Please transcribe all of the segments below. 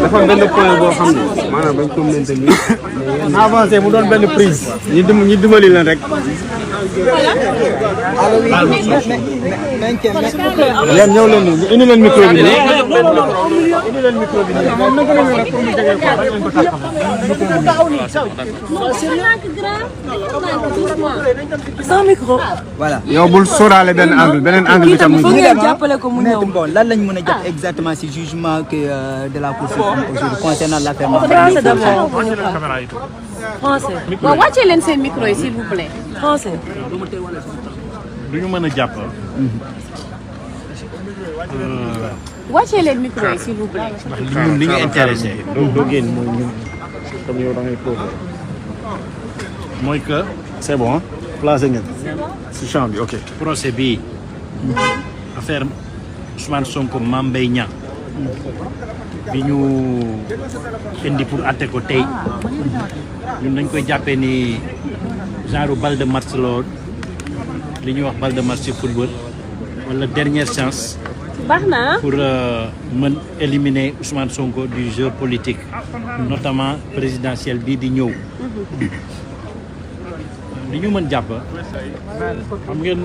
dafa benn point boo xam ne maanaam bañ ko maintenir mais avancé mu doon benn prise ñu dimbali leen rek. yéen ñëw leen nii indi leen micro bi nii. indi leen micro bi nii moom naka la ñu rek pour ñu jege ko rek ko taxaw. sans micro. voilà yow bul sóoraale benn angle beneen angle bi tam. jàppale ko mu ñëw. bon lan lañ mën a jàpp exactement ci jugement que de la Cour suprême aujourd'hui concernant l'affaire français d'abord. français. waaw wàccee leen seen micro yi s'il vous plaît. français. du ñu mën a jàpp. wàccee leen micro yi s'il vous plaît. ndax ñun li ñu intéressé. doo génn mooy ñun comme yow da ngay posé. mooy que c'est bon placé ngeen si champ bi ok. procès bii affaire Ousmane Sonko Mame Mbaye Niang bi ñu indi pour atte ko tey ñun dañ koy jàppee ni genre balle de match la woon li ñuy wax balle de match ci football wala dernière chance baax na pour mën éliminer Ousmane Sonko du jeu politique notamment présidentiel bii di ñëw li ñu mën jàpp xam ngeen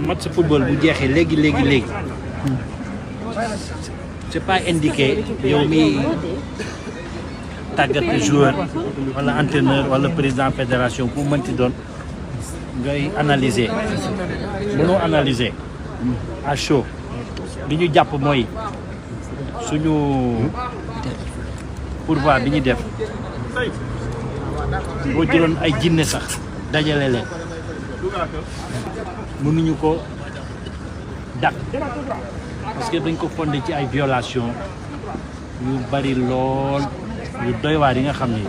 match football bu jeexee léegi c'est pas indiqué yow mi tàggat joueur wala entraîneur wala président fédération ku mënti doon ngay analyser mënoo analyser à chaud li ñu jàpp mooy suñu pourvoi bi ñu def boo jëloon ay jinne sax dajale leen mënuñu ko dàq parce que dañ ko fondé ci ay violation yu bari lool yu doy waar yi nga xam ni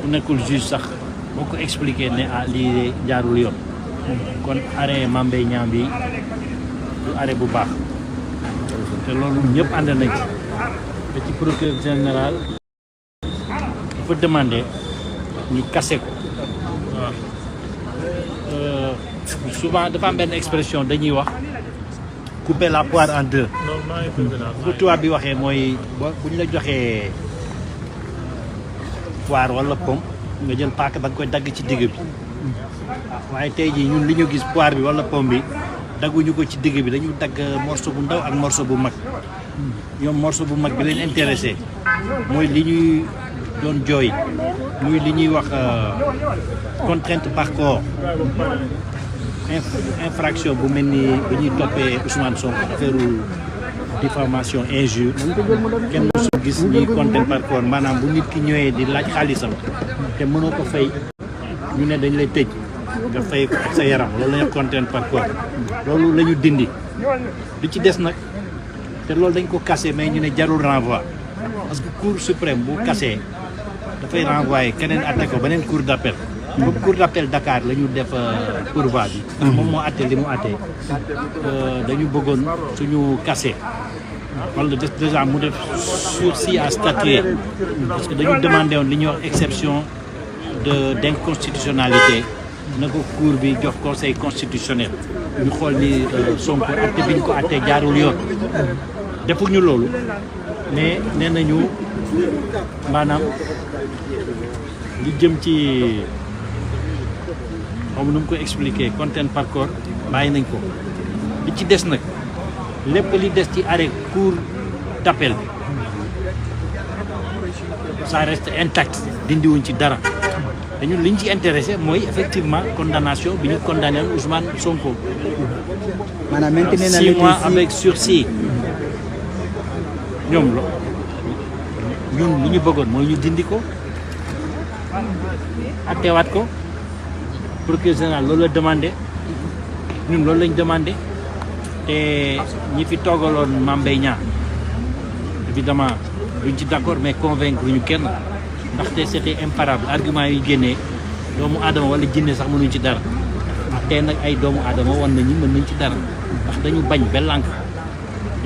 ku nekkul juge sax boo ko expliqué ne ah lii jaarul yoon kon arrêt Mame Mbaye Niang bi du arrêt bu baax te loolu ñëpp ànd nañ ci te ci procureur général dafa demandé ñu kase ko souvent dafa am benn expression dañuy wax couper la poire en deux bu tubaab bi waxee mooy bu ñu la joxee poire wala pomme nga jël paaka da nga koy dagg ci digg bi waaye tey jii ñun li ñu gis poire bi wala pomme bi dagguñu ko ci digg bi dañu dagg morceau bu ndaw ak morceau bu mag ñoom morceau bu mag bi leen intéressé mooy li ñuy doon jooy muy li ñuy wax contrainte par corps infraction bu mel ni bi ñuy toppee Ousmane Sonko affaire diffamation injure kenn mosu gis ñuy contrainte par corps maanaam bu nit ki ñëwee di laaj xaalisam te mënoo ko fay ñu ne dañ lay tëj nga fay ko ak sa yaram loolu la ñuy contrainte par corps loolu la ñu dindi lu ci des nag te loolu dañ ko cassé mais ñu ne jarul renvoi parce que cour suprême bu cassé dafay renvoyer keneen atte ko beneen cour d'appel comme cour d'appel Dakar la ñu def pourvoi bi ndax moom moo atte li mu atte dañu bëggoon suñu cassé wala déjà mu def sursis à statuer parce que dañu demandé woon li ñuy wax exception d'inconstitutionnalité na ko cour bi jox conseil constitutionnel ñu xool ni Sonko atte bi ñu ko atte jaarul yoon defuñu loolu mais nee nañu maanaam li jëm ci xam nu mu ko expliquer contrainte par corps bàyyi nañ ko li ci des nag lépp li des ci arrêt cour d'appel bi ça reste intact dindiwuñ ci dara dañu liñ ci intéressé mooy effectivement condamnation bi ñu condamné Ousmane Sonko maanaam maintenir na 6 mois avec sursis ñoom la ñun li ñu bëggoon mooy ñu dindi ko attewaat ko procureur général loolu la demandé ñun loolu lañ demandé te ñi fi toogaloon Mame Mbaye Niang évidemment duñ ci d'accord mais convaincre ñu kenn ndaxte c'était imparable argument yi génnee doomu aadama wala jinne sax mënuñ ci dara tey nag ay doomu aadama wan nañu mën nañ ci dara ndax dañu bañ ba lànk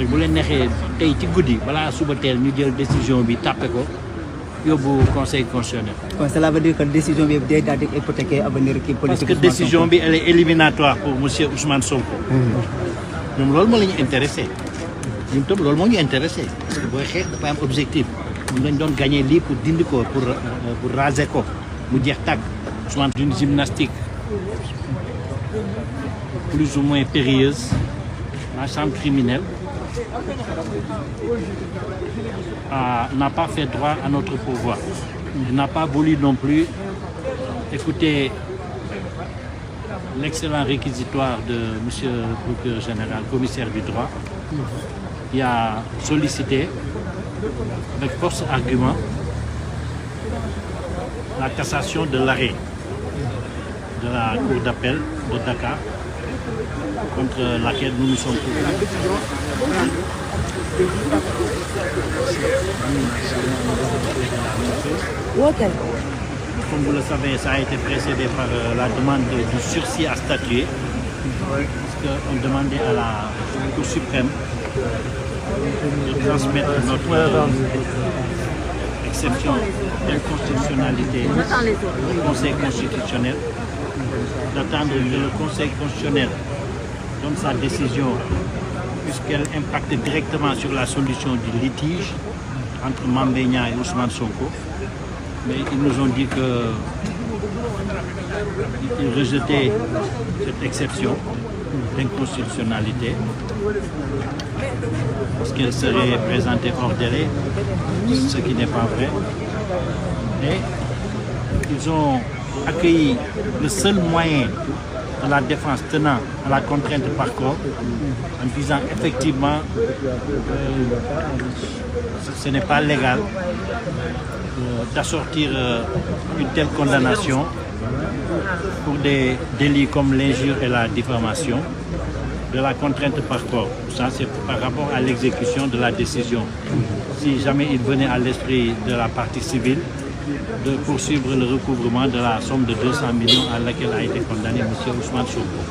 bu leen neexee tey ci guddi balaa suba teel ñu jël décision bi tàppe ko yóbbu conseil constitutionnel. kon cela veut dire que décision bi day daal di hypothéquer avenir kii politique. parce que décision bi elle est éliminatoire pour monsieur Ousmane Sonko. ñoom loolu moo la ñu intéressé ñun tam loolu moo ñu intéressé parce que booy xeex dafa am objectif ñu lañ doon gagné lii pour dindi ko pour raser ko mu jeex tàkk Ousmane d'une gymnastique plus ou moins périlleuse la chambre criminelle n'a pas fait droit à notre pouvoir. Il n'a pas voulu non plus écouter l'excellent réquisitoire de monsieur le procureur général, commissaire du droit, qui a sollicité avec force argument la cassation de l'arrêt de la cour d'appel de Dakar contre laquelle nous nous sommes trouvés. Comme vous le savez, ça a été précédé par la demande du sursis à statuer, parce qu'on demandait à la Cour suprême de transmettre notre exception d'inconstitutionnalité au Conseil constitutionnel, d'attendre que le Conseil constitutionnel donne sa décision, puisqu'elle impacte directement sur la solution du litige entre Mame Mbaye Niang et Ousmane Sonko. Mais ils nous ont dit qu'ils rejetaient cette exception d'inconstitutionnalité parce qu'elle serait présentée hors délai, ce qui n'est pas vrai. Et ils ont accueilli le seul moyen de la défense tenant à la contrainte par corps en disant effectivement ce n'est pas légal d'assortir une telle condamnation pour des délits comme l'injure et la diffamation de la contrainte par corps. Ça, c'est par rapport à l'exécution de la décision. Si jamais il venait à l'esprit de la partie civile de poursuivre le recouvrement de la somme de 200 millions à laquelle a été condamné M. Ousmane Sonko.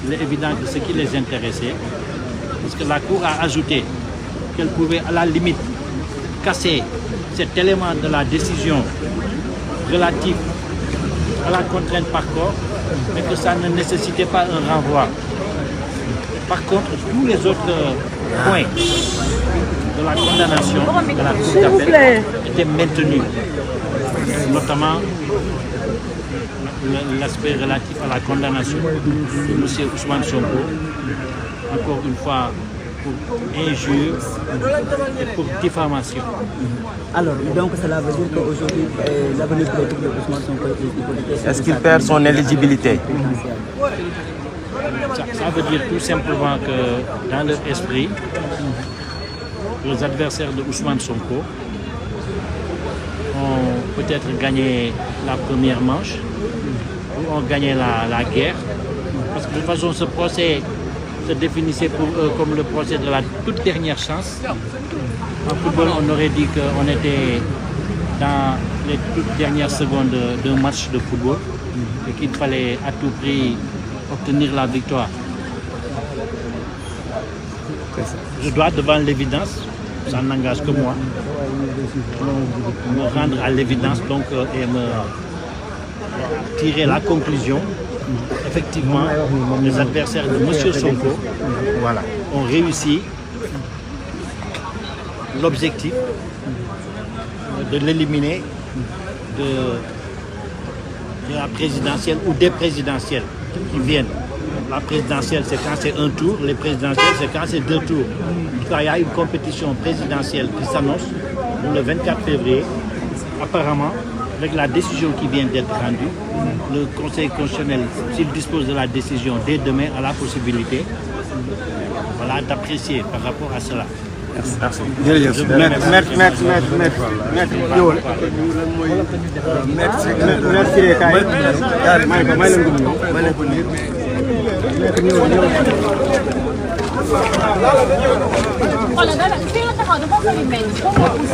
Il est évident que ce qui les intéressait, parce que la Cour a ajouté qu'elle pouvait à la limite casser cet élément de la décision relatif à la contrainte par corps, mais que ça ne nécessitait pas un renvoi. Par contre, tous les autres points de la condamnation de la Cour d'appel étaient maintenus, notamment l'aspect relatif à la condamnation de M. Ousmane Sonko, encore une fois pour injure et pour diffamation. Alors, donc cela veut dire qu'aujourd'hui, l'avenir politique de Ousmane Sonko est hypothéqué. Est-ce qu'il perd son éligibilité? Ça veut dire tout simplement que dans leur esprit, les adversaires de Ousmane Sonko ont peut-être gagné la première manche ou ont gagné la guerre. Parce que de toute façon, ce procès se définissait pour eux comme le procès de la toute dernière chance. En football, on aurait dit qu'on était dans les toutes dernières secondes d'un match de football et qu'il fallait à tout prix obtenir la victoire. Je dois, devant l'évidence, ça n'engage que moi, me rendre à l'évidence donc et me tirer la conclusion. Effectivement, les adversaires de M. Sonko ont réussi l'objectif de l'éliminer de la présidentielle ou des présidentielles qui viennent. La présidentielle, c'est quand c'est un tour, les présidentielles, c'est quand c'est 2 tours. Il y a une compétition présidentielle qui s'annonce le 24 février. Apparemment, avec la décision qui vient d'être rendue, le Conseil constitutionnel, s'il dispose de la décision dès demain, a la possibilité d'apprécier par rapport à cela. Merci. Merci.